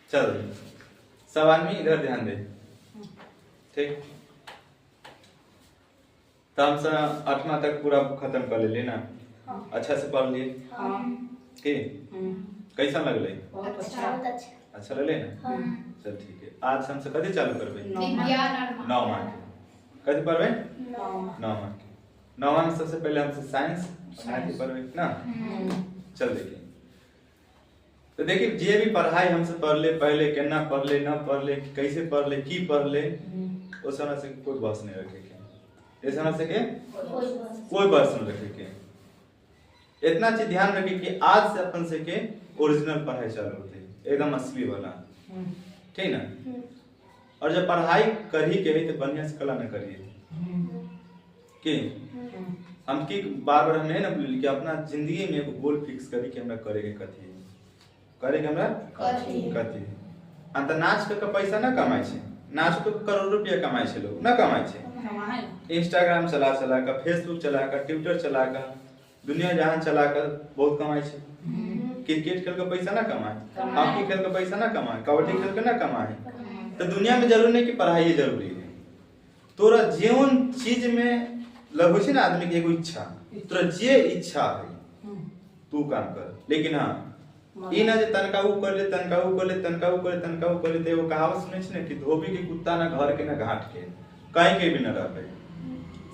चल सब आदमी इधर ध्यान दे। ठीक, तो हम सब 8वां तक पूरा खत्म कर ले ना। अच्छा से पढ़ लिए के कैसा लगले? अच्छा लगले ना। चल ठीक है, आज हमसे कथी चालू करबे? विज्ञान 9 मार्क कथी पढ़बे? 9 मार्क। 9वां में सबसे पहले हमसे साइंस पढ़बे ना। चल देखिए, तो देखिए जे भी पढ़ाई हमसे पढ़ ले, पहले केना पढ़ ले, ना पढ़ ले, कैसे पढ़ ले, की पढ़ ले, उस समय से कोई बस नहीं रखे के। इस समय से के कोई बस नहीं रखे के। इतना चीज ध्यान रखे कि आज से अपन से के ओरिजिनल पढ़ाई चालू होते, एकदम असली वाला। ठीक ना। और जब पढ़ाई कर ही के है तो बढ़िया से कला न करिए कि हम की बार बार हमें ना बोली कि अपना जिंदगी में एगो गोल फिक्स करी कि हमरा करे के कथी है, करे के हमरा कथी है। अंत नाच के पैसा ना कमाई छे, नाच के करोड़ रुपया कमाई छे, लोग ना कमाई छे। इंस्टाग्राम चला चला का, फेसबुक चला का, ट्विटर चला का, दुनिया जहान चला कर बहुत कमाई छे। क्रिकेट खेल के पैसा ना कमाए, हॉकी खेल के पैसा ना कमाए, कबड्डी खेल के ना कमाए। तो दुनिया में जरूरी नहीं कि पढ़ाई जरूरी है। तोरा जीवन चीज में लगो छे ना आदमी के एगो इच्छा, तोरा जे इच्छा है तू काम कर। लेकिन हाँ ई ना जे तनका उ कर ले, तनका उ कर ले, तनका उ कर ले, तनका उ कर ले। तो एगो कहावत सुनै छे ना कि धोबी के कुत्ता ना घर के ना घाट के, कहीं के भी ना रहबे।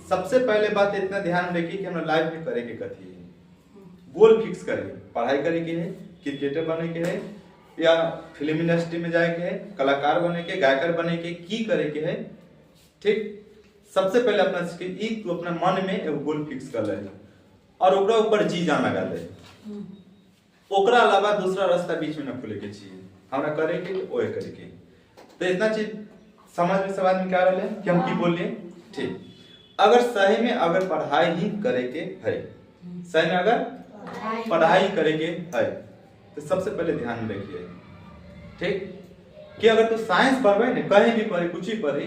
सबसे पहले बात इतना ध्यान रखी कि हमरा लाइफ में करे के कथी है। गोल फिक्स करे, पढ़ाई करे के है, क्रिकेटर बने के है, या फिल्म इंडस्ट्री में जाए के है, कलाकार बने के, गायकर बने के, की करे के है। ठीक, सबसे पहले अपना ई तू अपना मन में एगो गोल फिक्स कर ले और ओकरा ऊपर जी जान लगा ले। ओकरा अलावा दूसरा रास्ता बीच में न खुले के चाहिए। हमरा करे के ओए करे के। तो इतना चीज समझ में सब आदमी क्या रहे कि हम की बोलिए। ठीक, अगर सही में अगर पढ़ाई ही करे के है, सही में अगर पढ़ाई करे के है, तो सबसे पहले ध्यान रखिए। ठीक, कि अगर तू साइंस पढ़बे ने, कहीं भी पढ़े, कुछ ही पढ़े,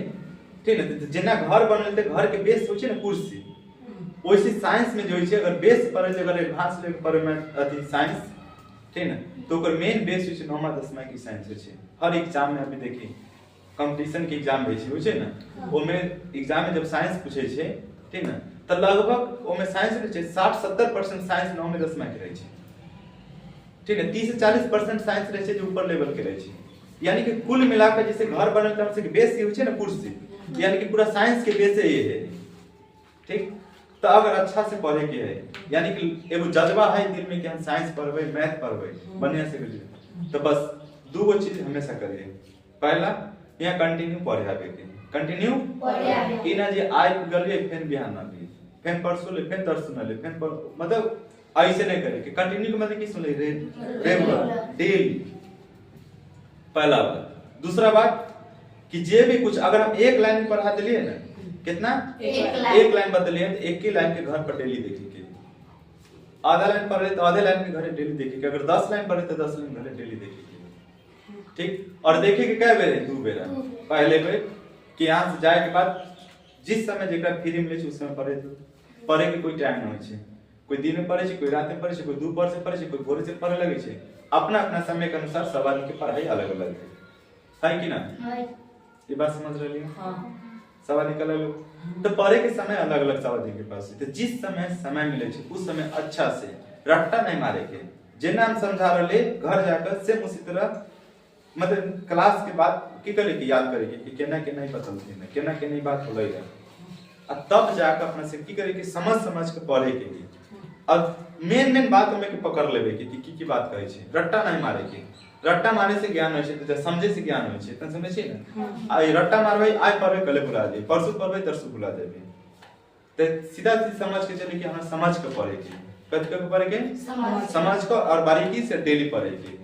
ठीक है, जिना घर बनल ते घर के बेस होचे ना कुर्सी, वैसे साइंस में जो होचे अगर बेस पढ़े, अगर एडवांस लेवल पढ़े में अथी साइंस, ठीक है, तो ओकर मेन बेस होचे 9वां 10वां की साइंस होचे। हर एग्जाम में अभी देखिए कंपटीशन के एग्जाम होय छै, होचे ना, ओमे एग्जाम में जब साइंस पूछे छे, ठीक ना, त लगभग ओमे साइंस में 60-70% साइंस 9वां 10वां के रहे छे। ठीक है, 30 से 40% साइंस रहे छे जो ऊपर लेवल के रहे छे। यानी कि कुल मिलाकर जैसे घर बनल त हमसे के बेस ही होचे ना कुर्सी, यानी कि पूरा साइंस के बेस ये है। ठीक, तो अगर अच्छा से पढ़े के है, यानी कि एगो जज्बा है दिल में कि हम साइंस पढ़बे, मैथ पढ़बे, बढ़िया से करिए, तो बस दूगो चीज हमेशा करिए। पहला यहाँ कंटिन्यू पढ़े आवे के, कंटिन्यू पढ़े आवे, इना जे आज गलिए फिर बिहान ना ली, फिर परसों ले, फिर तरसों ना ले, फिर मतलब ऐसे नहीं करे के। कंटिन्यू का मतलब की सुन ले, रेगुलर, डेली। पहला बात। दूसरा बात कि जे भी कुछ अगर हम एक लाइन में पढ़ा दिलिए ना, कितना एक लाइन बदलिए, तो एक ही लाइन के घर पर डेली देखे के। आधा लाइन पढ़ रहे तो आधे लाइन के घर डेली देखे के। अगर 10 लाइन पढ़े तो 10 लाइन घर डेली देखे के। ठीक, और देखे के क्या बेर है? 2 बेर। पहले बेर कि यहाँ से जाए के बाद जिस समय जेकरा फ्री मिले उस समय पढ़े, तो पढ़े के कोई टाइम ना होय, कोई दिन में पढ़े, कोई रात में पढ़े, कोई दोपहर से पढ़े, कोई भोर से पढ़े लगे छे। अपना अपना समय के अनुसार सब आदमी की पढ़ाई अलग अलग है कि ना? ये बात समझ रही है? सब आदमी अलग अलग, तो पढ़े के समय अलग अलग सब आदमी के पास है। तो जिस समय मिले छे उस समय अच्छा से रट्टा नहीं मारे के। जेना हम समझा रहे घर जाकर सेम उसी तरह मतलब क्लास के बाद की करे के याद करे कि केना केना ही बतलते हैं, केना केना ही बात होले है, और तब जाकर अपना से की करे के समझ समझ के पढ़े के लिए। अब मेन बात हमें के पकड़ लेबे की बात कहे छे, रट्टा नहीं मारे के। रट्टा मारे से ज्ञान होय छे, तो समझे से ज्ञान होय छे, त समझे छे ना। आई रट्टा मारबे, आज पढ़बे कल भुला जाबे, परसों पढ़बे तरसों भुला जाबे। तो सीधा सीधा समझ के चले कि हम समझ के पढ़े के, कथि के पढ़े के, समझ को और बारीकी से डेली पढ़े के।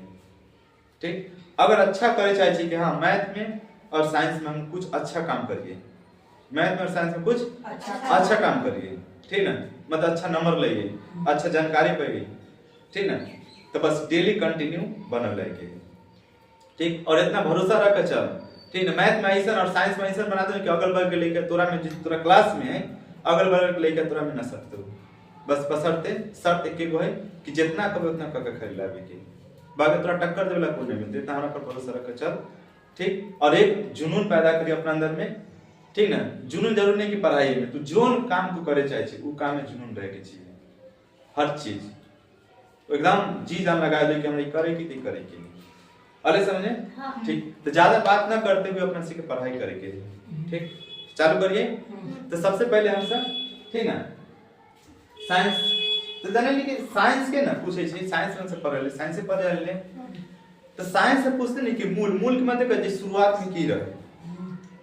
ठीक, अगर अच्छा करे चाहे छे कि हां मैथ में और साइंस में हम कुछ अच्छा काम करिए, मैथ में और साइंस में कुछ अच्छा काम करिए, ठीक ना, मतलब अच्छा नंबर लाइए, अच्छा जानकारी पाइए, ठीक ना। तो बस डेली कंटिन्यू बनल रहे के। ठीक, और इतना भरोसा रख के चल, ठीक ना। मैथ में ऐसा और साइंस में ऐसा बना दो कि अगल बगल के लेके तोरा में जिस तोरा क्लास में है अगल बगल के लेके तोरा में ना सकते हो। बस बसरते शर्त एक गो है कि जितना कबे उतना क के खरीद लावे के। बाकी तोरा टक्कर देवेला कोई नहीं मिलते, इतना हमरा पर भरोसा रख चल, ठीक। और एक जुनून पैदा करी अपना अंदर में, ठीक ना। जुनून जरूर नहीं कि पढ़ाई में, तू जोन काम तू करे चाहे वो काम में जुनून रहे के चाहिए, हर चीज एकदम जी जान लगा दे कि हम करे कि करे के, अरे समझे, ठीक। तो ज्यादा बात ना करते हुए अपना सीखे पढ़ाई करे के, ठीक। चालू करिए। तो सबसे पहले हम सब, ठीक ना, साइंस तो जाने कि साइंस के ना पूछे छी, साइंस में से पढ़ले, साइंस से पढ़े ले, तो साइंस से पूछते नहीं कि मूल के मतलब कि शुरुआत में की रहे,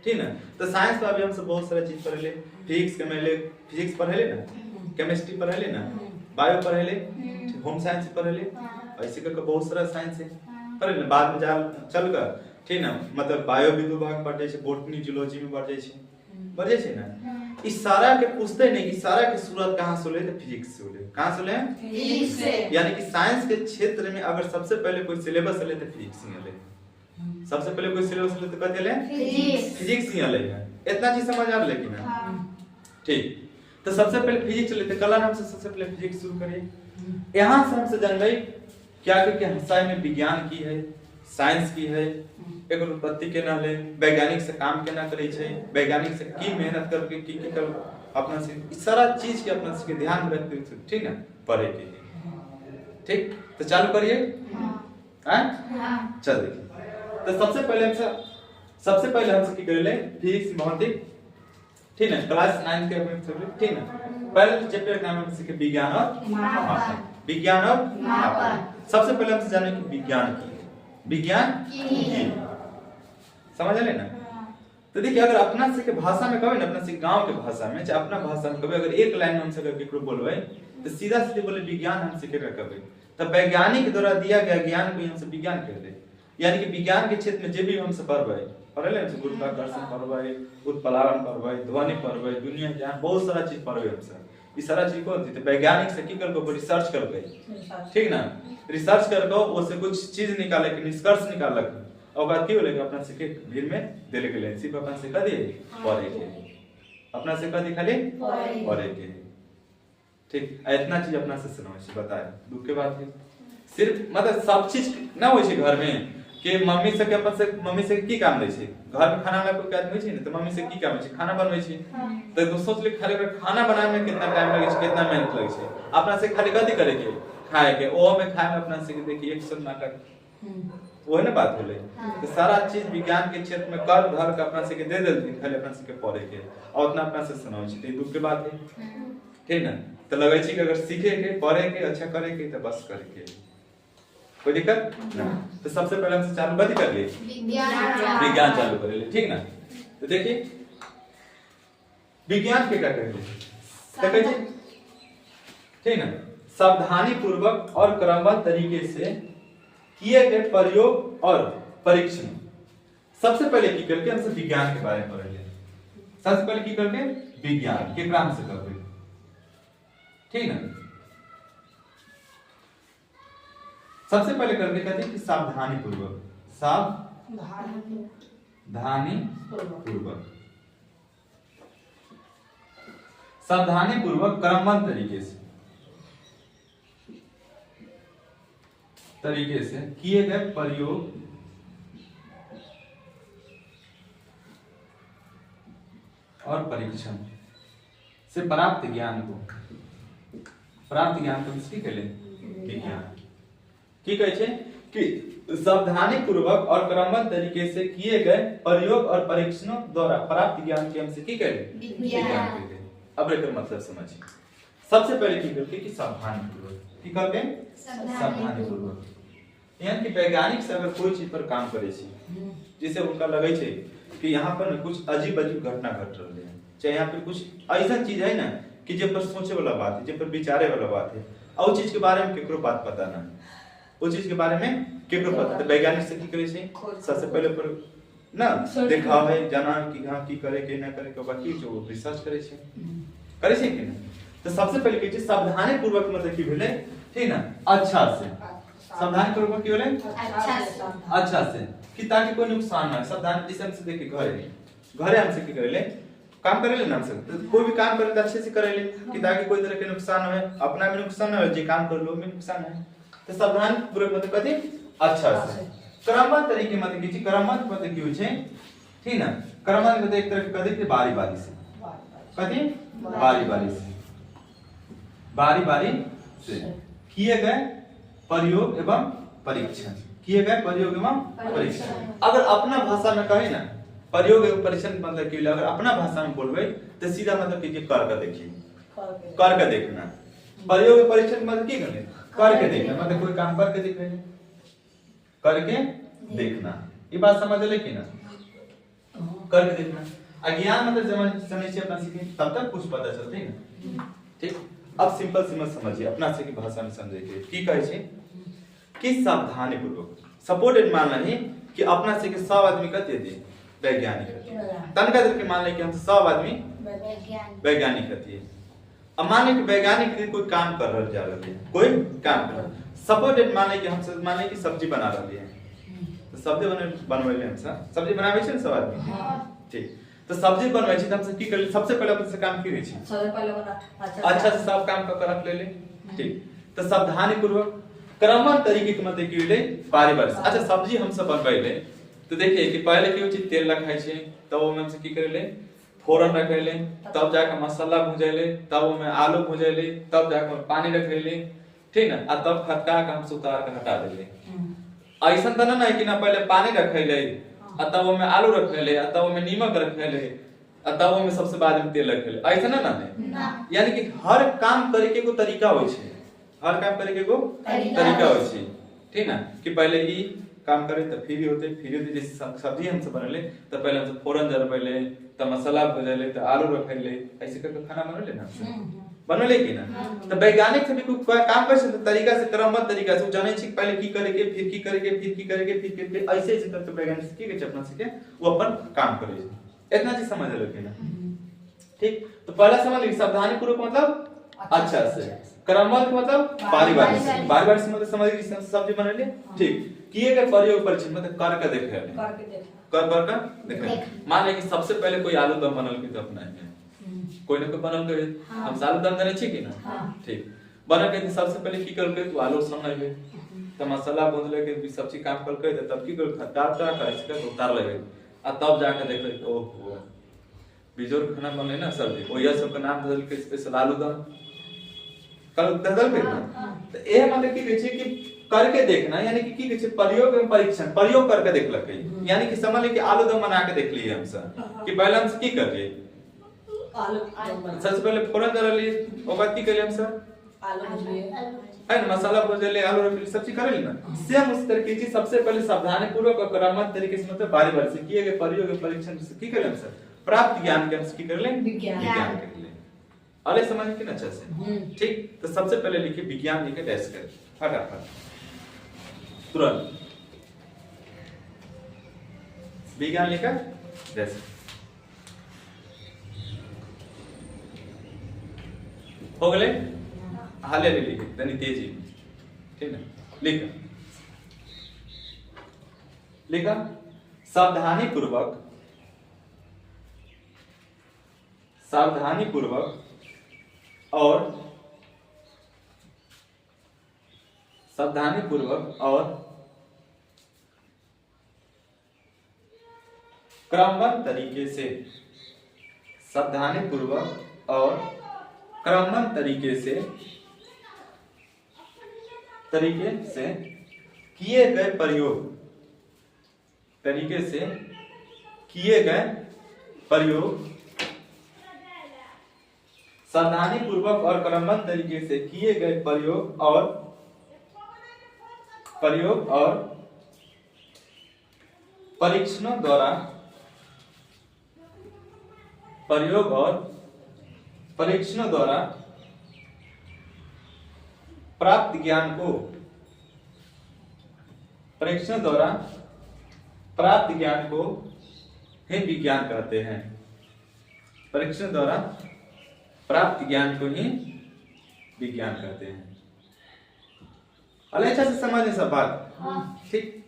ठीक ना। तो साइंस में अभी हम सब बहुत सारा चीज पढ़ले, फिजिक्स के में ले, फिजिक्स पढ़ले ना, केमिस्ट्री पढ़ले ना, बायो पढ़ले, होम साइंस पढ़ले, ऐसे करके बहुत सारा साइंस है पढ़ले। बाद में जा चल कर, ठीक ना, मतलब बायो भी दो भाग पढ़ जाए छै, बॉटनी जूलॉजी में बढ़ जाए छै ना। इस सारा के पूछते नहीं कि सारा की शुरुआत कहां से होले, तो फिजिक्स से होले। कहां से होले? फिजिक्स से। यानी कि साइंस के क्षेत्र में अगर सबसे पहले कोई सिलेबस ले तो फिजिक्स ही ले, सबसे पहले कोई सिलेबस ले तो कथि ले? फिजिक्स ही ले। इतना चीज समझ आ रहा लेकिन, ठीक। तो सबसे पहले फिजिक्स लेते, कल हम से सबसे पहले फिजिक्स शुरू करिए। यहां से हमसे जान गई क्या कि हंसाई में विज्ञान की है, साइंस की है, एक उत्पत्ति के ना ले, वैज्ञानिक से काम के ना करे छै, वैज्ञानिक से की मेहनत करके की कर अपना से इस सारा चीज के अपना से ध्यान में रखते हुए, ठीक ना, पढ़े के, ठीक। तो चालू करिए। हां चल देखिए। तो सबसे पहले हमसे की करे ले, फिजिक्स भौतिक, ठीक ना, क्लास 9 के में, ठीक ना। पहले चैप्टर का नाम है सीखे विज्ञान और मापन, विज्ञान और मापन। सबसे पहले हमसे जाने कि विज्ञान की समझ ले ना। तो देखिए अगर अपना से के भाषा में कहे ना, अपना से गांव के भाषा में, चाहे अपना भाषा में कहे, अगर एक लाइन में हमसे केकरो बोलबे तो सीधा सीधे बोले विज्ञान हम सीखे कहबे, तब वैज्ञानिक द्वारा दिया गया ज्ञान को हम से विज्ञान कहते। यानी कि विज्ञान के क्षेत्र में जे भी हम से पढ़ले हम से गुरुत्वाकर्षण पढ़बे, उत्प्लावन पढ़बे, ध्वनि पढ़बे, दुनिया ज्ञान, बहुत सारा चीज पढ़बे हम से। ई सारा चीज को तो वैज्ञानिक से की करके रिसर्च करके, ठीक ना, रिसर्च करके उससे कुछ चीज निकाले के निष्कर्ष निकालक, और बात की बोले कि अपना से के भीड़ में देले के ले, सिर्फ अपना से कह दिए पढ़े के, अपना से कह दी खाली पढ़े के, ठीक। इतना चीज अपना से सुनो से बताए। दुख के बात है सिर्फ मतलब सब चीज ना होय छै घर में कि मम्मी से के अपन से, मम्मी से की काम दै छै, घर में खाना ला कोई आदमी छै ने, तो मम्मी से की काम छै, खाना बनबै छै। तो तू सोच ले खाली खाना बनाने में कितना टाइम लगे छै, कितना मेहनत लगे छै, अपना से खाली कथि करे के, खाए के, ओ में खाए में अपना से देखिए 100 नाटक, वो है ना बात होले। तो सारा चीज विज्ञान के क्षेत्र में कर धर के अपना से के दे देलथिन, खाली अपना से के पढ़े के, और उतना अपना से सुनाओ छै। तो दुख के बात है, ठीक ना। तो लगे छै कि अगर सीखे के, पढ़े के, अच्छा करे के, तो बस करे के, कोई दिक्कत ना। तो सबसे पहले हमसे चालू कथि कर लिए, विज्ञान चालू कर लिए, ठीक ना। तो देखिए विज्ञान के क्या कहते हैं, तो कहिए, ठीक ना, सावधानी पूर्वक और क्रमबद्ध तरीके से किए गए प्रयोग और परीक्षण। सबसे पहले की करके हमसे विज्ञान के बारे में पढ़ लिया। सबसे पहले की करके विज्ञान के क्रम से करके, ठीक ना। सबसे पहले करके कहते हैं कि सावधानी पूर्वक, सावधानी पूर्वक, सावधानी पूर्वक क्रमबद्ध तरीके से किए गए प्रयोग और परीक्षण से प्राप्त ज्ञान को की कहले विज्ञान की कहे छे कि सावधानी पूर्वक और क्रमबद्ध तरीके से किए गए प्रयोग और परीक्षणों द्वारा प्राप्त ज्ञान के हमसे की कहले विज्ञान कहते हैं। अब एकर मतलब समझिए। सबसे पहले की करते कि सावधानी पूर्वक, की करते हैं सावधानी पूर्वक, यानी कि वैज्ञानिक से अगर कोई चीज पर काम करे छी, जिसे उनका लगे छे कि यहाँ पर कुछ अजीब घटना घट रही है, चाहे यहाँ पे कुछ ऐसा चीज है ना कि जे पर सोचे वाला बात है, जे पर विचारे वाला बात है, और चीज के बारे में केकरो बात पता ना, वो चीज के बारे में केकरो पता, तो वैज्ञानिक से की करे छे, सबसे पहले पर ना देखा है जाना कि हां की करे के ना करे के, बाकी जो रिसर्च करे छे कि ना। तो सबसे पहले की चीज सावधानी पूर्वक मतलब की भेले, ठीक ना, अच्छा से, सावधानी पूर्वक की भेले अच्छा से, कि ताकि कोई नुकसान ना हो। सावधान जिसे हमसे देखिए घरे हमसे की करेले काम करेले ना, हमसे तो कोई भी काम करे तो अच्छे से करेले कि ताकि कोई तरह के नुकसान ना हो, अपना भी नुकसान ना हो, जे काम कर लो में नुकसान है, तो सावधानी पूर्वक मतलब कथि अच्छा से क्रमबद्ध तरीके मतलब की क्रमबद्ध मतलब की होय छै ठीक ना क्रमबद्ध मतलब एक तरह के कथि के बारी बारी से कथि बारी बारी से किए गए प्रयोग एवं परीक्षण किए गए प्रयोग एवं परीक्षण। अगर अपना भाषा में कहे ना प्रयोग एवं परीक्षण मतलब की अगर अपना भाषा में बोलबे तो सीधा मतलब की कर देखिए कर के देखना प्रयोग एवं परीक्षण मतलब की करले करके देखना मतलब कोई काम करके देखना करके देखना ये बात समझ ले कि ना करके देखना अज्ञान मतलब समझ से अपना सीखे तब तक कुछ पता चलते है ना ठीक। अब सिंपल समझिए अपना से की भाषा में समझे की कहे छै कि सावधानी पूर्वक सपोर्टेड मान नहीं कि अपना से के सब आदमी कहते थे वैज्ञानिक तनका देर के मान ले कि हम सब आदमी वैज्ञानिक कहते हैं। अब मान ले कि वैज्ञानिक कोई काम कर रहा जा रही है कोई काम कर सपोर्टेड मान ले कि हम मान ले कि सब्जी बना रही है तो सब्जी बनवे ले हम सब्जी बनावे छै सब आदमी ठीक तो सब्जी बनवे छै त हम की कर सबसे पहले अपन से काम की होय छै सबसे पहले बना अच्छा से सब काम कर रख ले ठीक तो सावधानी पूर्वक क्रमबद्ध तरीके के मतलब की ले बारी बारी अच्छा सब्जी हम सब बनवे ले तो देखिए कि पहले की होय छै तेल रखाय छै तब ओमे हम से की करे ले फोरन रखे ले तब जाके मसाला भुजे ले तब ओमे आलू भुजे ले तब जाके पानी रखे ले ठीक ना आ तब खटका के हम से उतार के हटा देले ऐसा त ना है कि ना पहले पानी रखे ले आ तब ओमे आलू रखे ले आ तब ओमे नमक रखे ले आ तब ओमे सबसे बाद में तेल रखे ले ऐसा ना ना यानी कि हर काम करे के को तरीका होय छै हर काम करे के को तरीका होय छै ठीक ना कि पहले ई काम करे तो फिर होते जैसे सब्जी हम सब बनले तो पहले हम फोरन जरबैले तो मसाला भुजले तो आलू रखले ऐसे करके खाना बनले ना बनले कि ना तो वैज्ञानिक से भी कोई काम कर सकते तरीका से क्रमबद्ध तरीका से जाने छी पहले की करे के फिर की करे के फिर की करे के फिर के ऐसे ऐसे करके वैज्ञानिक से की के अपना से के वो अपन काम करे इतना चीज समझ लो कि ना ठीक। तो पहला समझ ली सावधानी पूर्वक मतलब अच्छा से क्रमबद्ध मतलब बारी बारी से मतलब समझ ली सब्जी बनले ठीक किए गए प्रयोग परीक्षण मतलब करके देखे कर देखे मान ले कि सबसे पहले कोई आलू दम बनल के तो अपना है कोई ना कोई बनल के हम आलू दम जाने छी कि ना ठीक बनल के सबसे पहले की करके तो आलू सनले तो मसाला भूनले के सब्जी काम करके तब की कर डाल कर ऐसे कर उतार लेबे आ तब जाके देखले ओहो बिजोर खाना बनले ना सब्जी ओया सब का नाम बदल के स्पेशल आलू दम कल बदल के ना तो ए मतलब की कहै छै कि करके देखना यानी कि कहै छै प्रयोग एवं परीक्षण प्रयोग करके देखलकै यानी कि समझ ले कि आलू दम बना के देख लिए हम सब कि पहले हम की कर लिए आलू सबसे पहले फोरन डाल लिए और बाद की कर लिए हम सब आलू भुजिए है ना मसाला भुजले आलू रख लिए सब चीज कर लिए ना सेम उस तरह की चीज सबसे पहले सावधानी पूर्वक और क्रमबद्ध तरीके से मतलब बारी बारी से किए गए प्रयोग एवं परीक्षण से की कर लिए हम सब प्राप्त ज्ञान के हम की कर ले विज्ञान कर ले अरे समझ के ना अच्छे से ठीक। तो सबसे पहले लिखिए विज्ञान लिखे डैश कर फटाफट तुरंत विज्ञान लिखा डैश हो गए हाले लिखे तनी तेजी ठीक है लिखा सावधानी पूर्वक और क्रमबद्ध तरीके से किए गए प्रयोग सावधानी पूर्वक और क्रमबद्ध तरीके से किए गए प्रयोग और परीक्षणों द्वारा प्राप्त ज्ञान को ही विज्ञान कहते हैं। परीक्षण द्वारा प्राप्त ज्ञान को ही विज्ञान कहते हैं। अच्छा से समझे सब बात ठीक।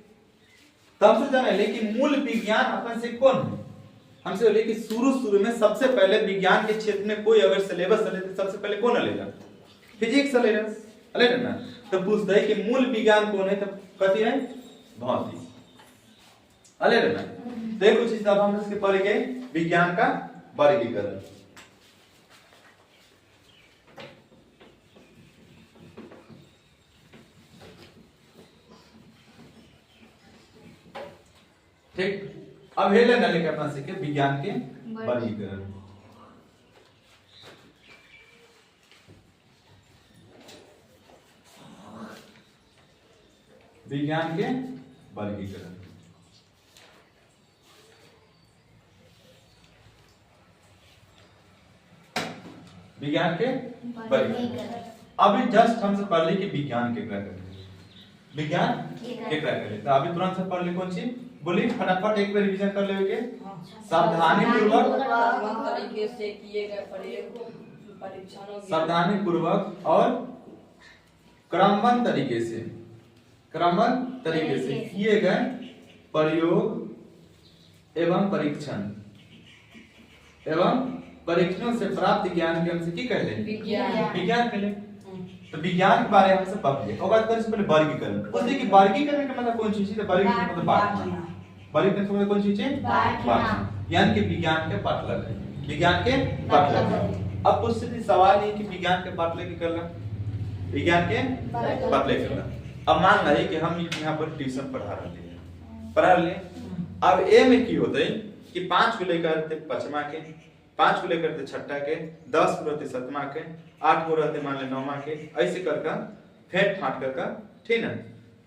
तब से जाने लेकिन मूल विज्ञान अपन से कौन है हमसे बोले कि शुरू में सबसे पहले विज्ञान के क्षेत्र में कोई अगर सिलेबस ले तो सबसे पहले कौन लेगा फिजिक्स लेगा ना। तो पूछते है कि मूल विज्ञान कौन है, तो कथी है भौतिक। अले रे ना तो कुछ चीज अब हम इसके पढ़ेंगे विज्ञान का वर्गीकरण। ठीक, अब हेले ना लेके अपना सीखे विज्ञान के वर्गीकरण। विज्ञान के वर्गीकरण। विज्ञान के वर्गीकरण। अभी जस्ट हमसे पढ़ ली कि विज्ञान के क्या करते, विज्ञान के क्या करते, तो अभी तुरंत से पढ़ ली कौन सी बोली, फटाफट एक बार रिवीजन कर लेवे के। सावधानी पूर्वक तरीके से किए गए परीक्षणों, सावधानी पूर्वक और क्रमबद्ध तरीके से, क्रमबद्ध तरीके से किए गए प्रयोग एवं परीक्षण एवं परीक्षणों से प्राप्त ज्ञान के हम से की कहले विज्ञान कहले। तो विज्ञान के बारे में हमसे पढ़ लिए। और बात करें पहले वर्गीकरण। उससे कि वर्गीकरण का मतलब कौन चीज है, वर्गीकरण मतलब बांटना। वर्गीकरण का मतलब कौन चीज है, बांटना, यानी कि विज्ञान के पाठलक है, विज्ञान के पाठलक है। अब पूछते सवाल ये कि विज्ञान के पाठलक की करना, विज्ञान के पाठलक करना। अब मान रही कि हम यहाँ पर ट्यूशन पढ़ा रहे हैं। अब ए में की होते कि 5 को लेकर थे पचमा के, 5 को लेकर थे छठा के, 10 को रहते सतमा के, 8 को रहते मान ले नौमा के, ऐसे करके फेंट फाट करके, ठीक ना,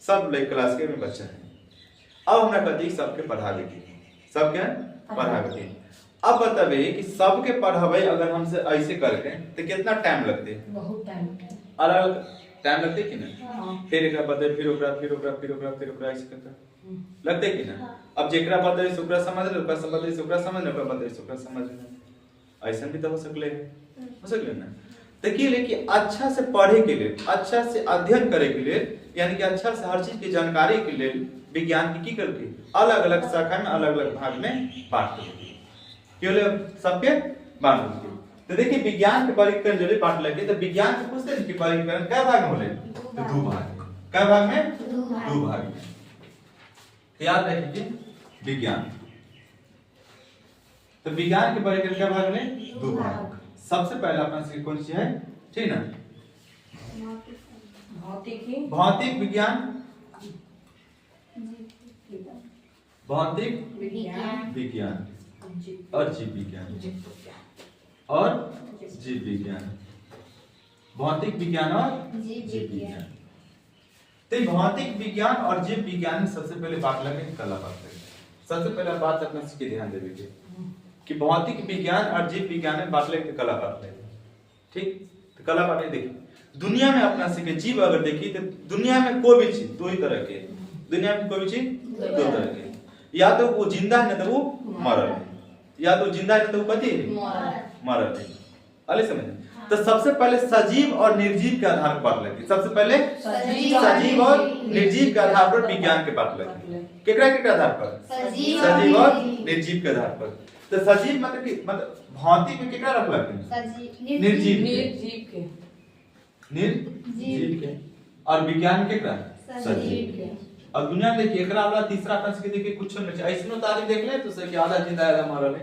सब ले क्लास के में बच्चा है। अब हमरा कहती सबके पढ़ावे की, सबके पढ़ावे की। अब बतावे कि सबके पढ़ावे अगर हमसे ऐसे करके तो कितना टाइम लगते, बहुत टाइम, अलग टाइम लगते कि ना, फिर एक बदले फिर ओकरा फिर ओकरा फिर ओकरा फिर ओकरा ऐसे करके लगते कि ना। अब जेकरा बदले से ओकरा समझ ले, ओकरा बदले से ओकरा समझ ले, ओकरा बदले से ओकरा समझ ले, ऐसा भी तो हो सकले ना। देखिए लेकिन अच्छा से पढ़े के लिए, अच्छा से अध्ययन करे के लिए, यानी कि अच्छा से हर चीज की जानकारी के लिए विज्ञान की करके अलग अलग शाखा में अलग अलग भाग में बांट देते, क्यों सबके बांट देते। तो देखिए विज्ञान के वर्गीकरण जो बांट लगे, तो विज्ञान से पूछते हैं कि वर्गीकरण क्या भाग में होले, तो 2 भाग में। क्या भाग में, 2 भाग में। याद रखिए विज्ञान, तो विज्ञान के वर्गीकरण क्या भाग में, 2 भाग। सबसे पहला अपना से कौन सी है, ठीक ना, भौतिक विज्ञान, भौतिक विज्ञान और जीव विज्ञान, और जीव विज्ञान, भौतिक विज्ञान और जीव विज्ञान। तो भौतिक विज्ञान और जीव विज्ञान में सबसे पहले बात लगे कला बात लगे। सबसे पहला बात अपना सीखे ध्यान देवे के कि भौतिक विज्ञान और जीव विज्ञान में बात लगे कला बात लगे, ठीक। तो कला बात देखिए दुनिया में अपना सीखे जीव अगर देखी तो दुनिया में कोई भी चीज 2 ही तरह के, दुनिया में कोई भी चीज 2 तरह के, या तो वो जिंदा है ना तो वो मरल है, या तो जिंदा है ना तो वो कथी है, मरल है। अले समझ। तो सबसे पहले सजीव और निर्जीव के आधार पर बात लगी। सबसे पहले सजीव और निर्जीव के आधार पर विज्ञान के बात लगी। केकरा के आधार पर, सजीव और निर्जीव के आधार पर। तो सजीव मतलब कि मतलब भौतिक में केकरा रख लगे, निर्जीव के, निर्जीव के, और विज्ञान में केकरा, सजीव के। और दुनिया में देखिए एकरा वाला तीसरा प्रश्न के देखिए कुछ नहीं ऐसनो तारीख देख ले तो से कि आधा जिंदा आधा मरल है,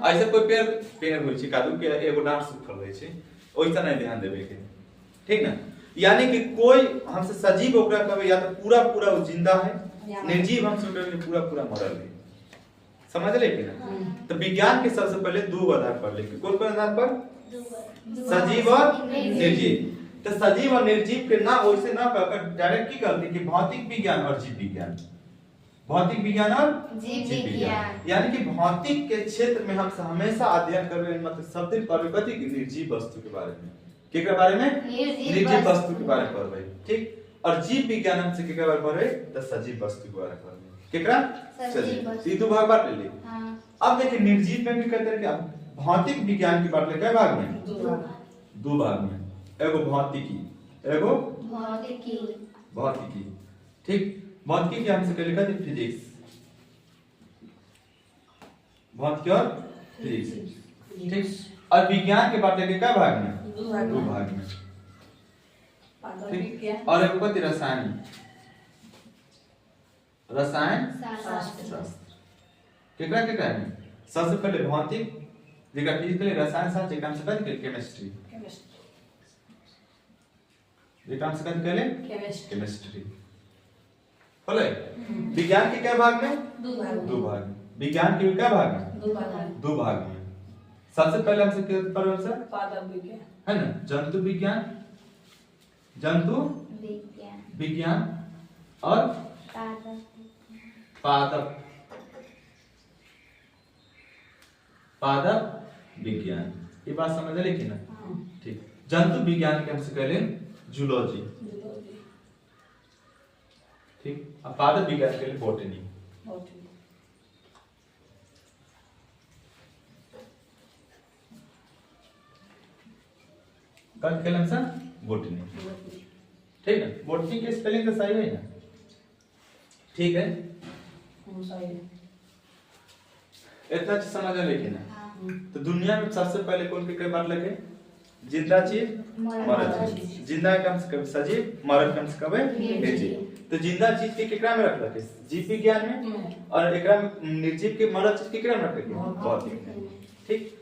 ऐसे कोई पेड़ होई छै कादू के एगो डांट सुखल रहे छै, ओइसा नहीं ध्यान देवे के, ठीक ना। यानी कि कोई हमसे सजीव ओकरा कहबे या तो पूरा पूरा वो जिंदा है, निर्जीव हमसे कहबे पूरा पूरा मरल है, समझ ले कि ना। तो विज्ञान के सबसे पहले 2 आधार पर लेके, कौन कौन आधार पर, सजीव और निर्जीव। तो सजीव और निर्जीव के ना वैसे ना कहकर डायरेक्ट की करते कि भौतिक विज्ञान और जीव विज्ञान, भौतिक विज्ञान और जीव विज्ञान। यानी कि भौतिक के क्षेत्र में हम हमेशा अध्ययन करबे, मतलब सब दिन पढ़बे कथि की निर्जीव वस्तु के बारे में, केकरा बारे में, निर्जीव वस्तु के बारे में पढ़बे, ठीक। और जीव विज्ञान हम से केकरा बारे में पढ़बे, तो सजीव वस्तु के बारे में पढ़बे, केकरा, सजीव। ई 2 भाग बांट ले। अब देखिए निर्जीव में भी कहते हैं कि भौतिक विज्ञान की बात ले क्या भाग में, 2 भाग में, एगो भौतिकी, एगो भौतिकी, ठीक। भौतिकी के हमसे लिखा था फिजिक्स, भौतिकी और फिजिक्स, ठीक। और विज्ञान के बात लेके क्या भाग में, 2 भाग में, पादप ठीक विज्ञान और एगो कथी रसायन शास्त्र केकरा केकरा में सबसे पहले भौतिक जेका फिजिकली रसायन शास्त्र जेका से कथी केमिस्ट्री जेका से कथी केमिस्ट्री बोले विज्ञान के क्या भाग में दो भाग में विज्ञान के क्या भाग में दो भाग में सबसे पहले हमसे क्या पढ़ो सर पादप विज्ञान है ना जंतु विज्ञान और पादप विज्ञान ये बात समझ ले कि ना ठीक जंतु विज्ञान के हमसे कहले जूलॉजी ठीक अब पादप विज्ञान के लिए बॉटनी कल खेल हमसे बॉटनी ठीक है बॉटनी के स्पेलिंग तो सही है ना ठीक है इतना चीज समझ लेकिन तो दुनिया में सबसे पहले कौन के बात लगे जिंदा चीज मरद चीज जिंदा कम से कम सजीव मरद कम से कम निर्जीव तो जिंदा चीज के केकरा में रख लगे जीव विज्ञान में और एकरा में निर्जीव के मरद चीज के केकरा में रख लगे भौतिक में ठीक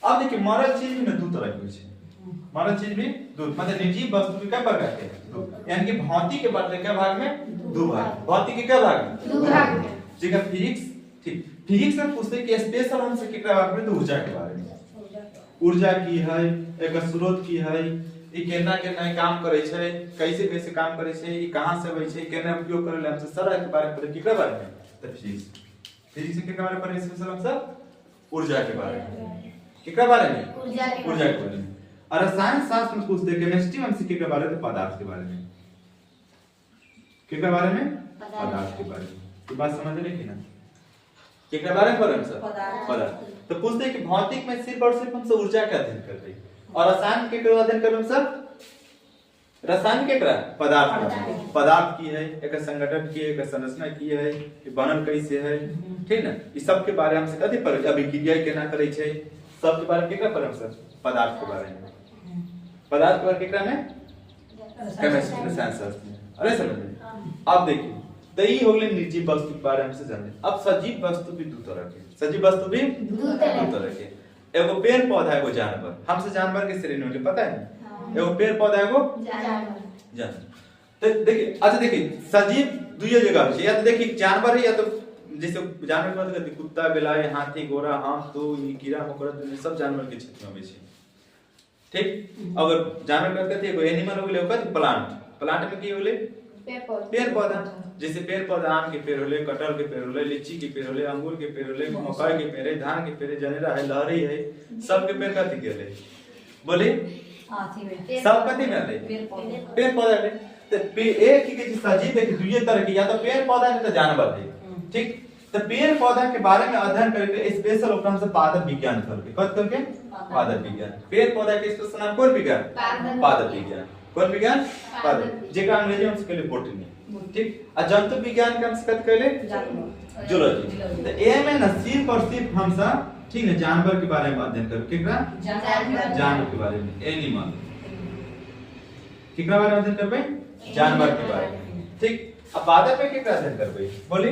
अब देखिए मरद चीज में दो तरह के होय मरद चीज भी दो मतलब निर्जीव वस्तु के क्या प्रकार के यानी कि भौतिक के बदले क्या भाग में दो भाग भौतिक के क्या भाग में दो भाग जेका फिजिक्स ठीक फिजिक्स में पूछते कि स्पेशल हमसे केकरा भाग में तो ऊर्जा के बारे में ऊर्जा की है एकर स्रोत की है ई केना केना काम करे छै कैसे कैसे काम करे छै ई कहां से होय छै केना उपयोग करे हमसे सारा के बारे में केकरा बारे में तो फिजिक्स के बारे में स्पेशल हमसे ऊर्जा के बारे में केकरा बारे में ऊर्जा के बारे में और रसायन शास्त्र में पूछते केमिस्ट्री में हमसे केकरा बारे में पदार्थ के बारे में केकरा बारे में पदार्थ के बारे में ये बात समझ रहे कि ना केकरा बारे में पढ़म सर पदार्थ तो पूछते हैं कि भौतिक में सिर्फ और सिर्फ हमसे ऊर्जा का अध्ययन कर रही और रसायन के अध्ययन करम सर रसायन के पदार्थ की है एक संगठन की है एक संरचना की है ये बनल कैसे है ठीक ना इस सब के बारे में हमसे कथि पर अभिक्रिया केना करे छै सब के बारे में केकरा पढ़म सर पदार्थ के बारे में पदार्थ के बारे केकरा में केमिस्ट्री रसायन शास्त्र अरे समझ अब देखिए तो ये हो गए निर्जीव वस्तु के बारे में से जाने अब सजीव वस्तु भी दो तरह के सजीव वस्तु भी दो तरह के एगो पेड़ पौधा एगो जानवर हमसे जानवर के श्रेणी में पता है एगो पेड़ पौधा एगो जानवर तो देखिए अच्छा देखिए सजीव दुइये जगह है या तो देखिए जानवर है या तो जैसे जानवर में कहते कुत्ता बिलाई हाथी घोड़ा हाथ तो ये कीड़ा मकोड़ा सब जानवर के क्षेत्र में है ठीक अगर जानवर कहते हैं एगो एनिमल हो गेलै ओकर प्लांट में की हो गेलै पेड़ पौधा जैसे पेड़ पौधा आम के पेड़ होले कटहल के पेड़ होले लीची के पेड़ होले अंगूर के पेड़ होले मकई के पेड़ है धान के पेड़ है जनेरा है लहरी है सब के पेड़ कथि के होले बोली सब कथि में होले पेड़ पौधा है तो एक ही के सजीव देखिए दुइये तरह के या तो पेड़ पौधा है तो जानवर है ठीक तो पेड़ पौधा के बारे में अध्ययन करके स्पेशल उपक्रम से पादप विज्ञान करके कथि करके पादप विज्ञान पेड़ पौधा के स्पेशल नाम कौन विज्ञान पादप विज्ञान कौन विज्ञान पादप जेका अंग्रेजी में कहले बॉटनी ठीक आ जंतु विज्ञान के हम से कथि कहले जूलॉजी तो ए में न सिर्फ और सिर्फ हम सब ठीक है जानवर के बारे में अध्ययन करू केकरा जानवर के बारे में एनिमल केकरा बारे में अध्ययन करबे जानवर के बारे में ठीक अब पादप पे केकरा अध्ययन करबे बोली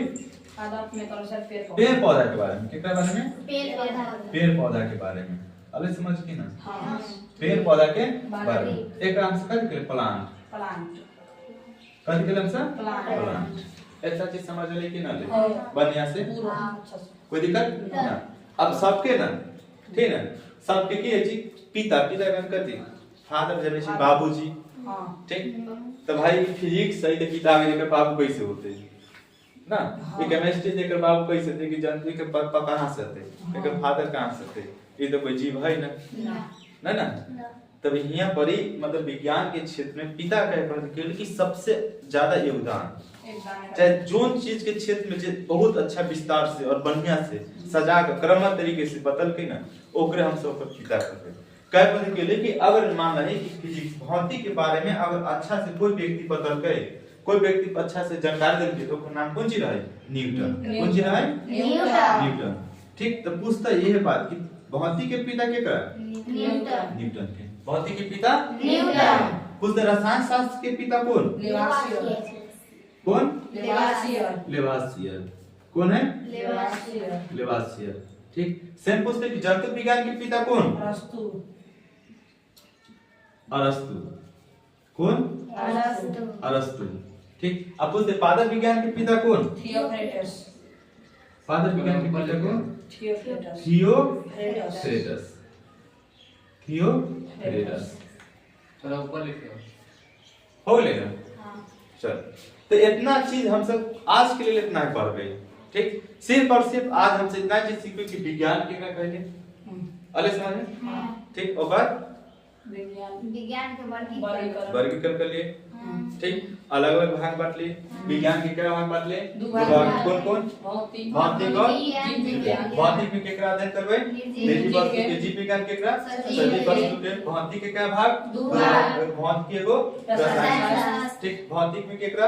पादप में कौन सा पेड़ पौधा के बारे में केकरा बारे में पेड़ पौधा के बारे में अबे समझ की ना हां पेड़ पौधा के बारे में एक नाम से कथि के प्लांट कथि के नाम से प्लांट ऐसा चीज समझ ले कि ना ले बढ़िया से कोई दिक्कत ना अब सबके ना ठीक है सबके की है जी पिता का कथि फादर जने छी बाबूजी हां ठीक तो भाई फिजिक्स सही तो पिता के बाबू कैसे होते ना ये केमिस्ट्री देकर बाबू कैसे थे कि जंतु के पापा कहां से थे एकर फादर कहां से थे ये तो कोई जीव है ना ना तब यहाँ पर ही मतलब विज्ञान के क्षेत्र में पिता का कि सबसे ज्यादा योगदान चाहे जोन चीज के क्षेत्र में बहुत अच्छा विस्तार से और बढ़िया से सजा कर क्रमबद्ध तरीके से बतल के ना ओकरे हम सब पिता करते कह पता के लिए कि अगर मान रहे कि फिजिक्स भौतिक के बारे में अगर अच्छा से कोई व्यक्ति बतल के कोई व्यक्ति अच्छा से जानकारी दे तो ओकर नाम कौन चीज रहे न्यूटन कौन चीज रहे न्यूटन ठीक तो पूछता ये है बात कि भौतिक के पिता के न्यूटन के भौतिक के पिता न्यूटन पूछते रसायन शास्त्र के पिता कौन? लेवासियर। कौन? लेवासियर। लेवासियर। कौन है? लेवासियर। लेवासियर। ठीक। सेम पूछते कि जंतु विज्ञान के पिता कौन? अरस्तु। अरस्तु। कौन? अरस्तु। अरस्तु। ठीक। अब पूछते पादप विज्ञान के पिता कौन? थियोक्रेटस। पादप विज्ञान के पिता कौन? थियोक्रेटस। थियोक्रेटस। थियोक्रेटस। थोड़ा ऊपर लिखो। हो गया? चल, तो इतना चीज हम सब आज के लिए इतना ही पढ़ गए। ठीक। सिर्फ और सिर्फ आज हमसे इतना चीज सीखे कि विज्ञान के क्या कहले अले समझ में। ठीक। और बाद विज्ञान के वर्गीकरण कर लिए। ठीक। अलग अलग भाग बांट लिए। विज्ञान के क्या भाग बांट लिए? दो भाग। भाग। कौन कौन? भौतिक। भौतिक और जीव विज्ञान। भौतिक में केकरा अध्ययन करबै? निर्जीव वस्तु के। जीव विज्ञान केकरा? सजीव वस्तु के। भौतिक के क्या भाग? दो भाग। भौतिक एगो रसायन रसायन। ठीक। भौतिक में केकरा?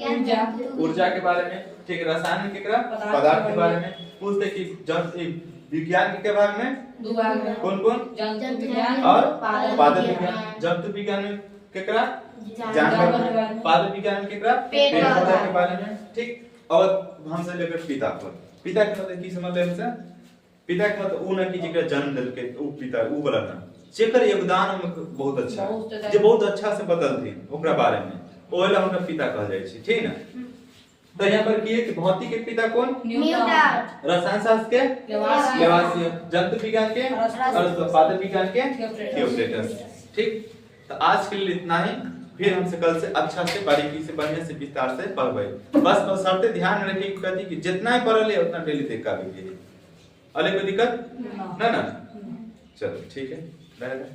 ऊर्जा। ऊर्जा के बारे में। ठीक। रसायन में केकरा? पदार्थ पदार्थ के के बारे बारे में। पूछते कि जब विज्ञान के भाग में दो भाग में कौन कौन? जंतु विज्ञान और पादप पादप विज्ञान। विज्ञान। जंतु विज्ञान में केकरा? जानवर के बारे में। पादप विज्ञान में केकरा? पेड़ पेड़ पौधा पौधा के बारे में। ठीक। और हमसे लेकर पिता पर। पिता के मतलब की समझ ले हमसे? पिता के मतलब उ न कि जेकरा जन्म देलके उ पिता उ वाला ना। जेकर योगदान में बहुत अच्छा जे बहुत अच्छा से बदलथिन ओकरा बारे में ओहेला हमरा पिता कहल जाय छै। ठीक ना? तो यहाँ पर किए कि भौतिक के पिता कौन? न्यूटन। रसायन शास्त्र के? लेवासियर। लेवासियर। जंतु विज्ञान के? अरस्तु। पादप विज्ञान के? थियोक्रेटस। ठीक। तो आज के लिए इतना ही। फिर हमसे कल से अच्छा से बारीकी से बढ़िया से विस्तार से पढ़बै। बस बशर्ते ध्यान में रखिए कथी कि जितना ही पढ़ल है उतना डेली देख का भी। अले कोई दिक्कत? ना ना। चलो ठीक है। रहेगा।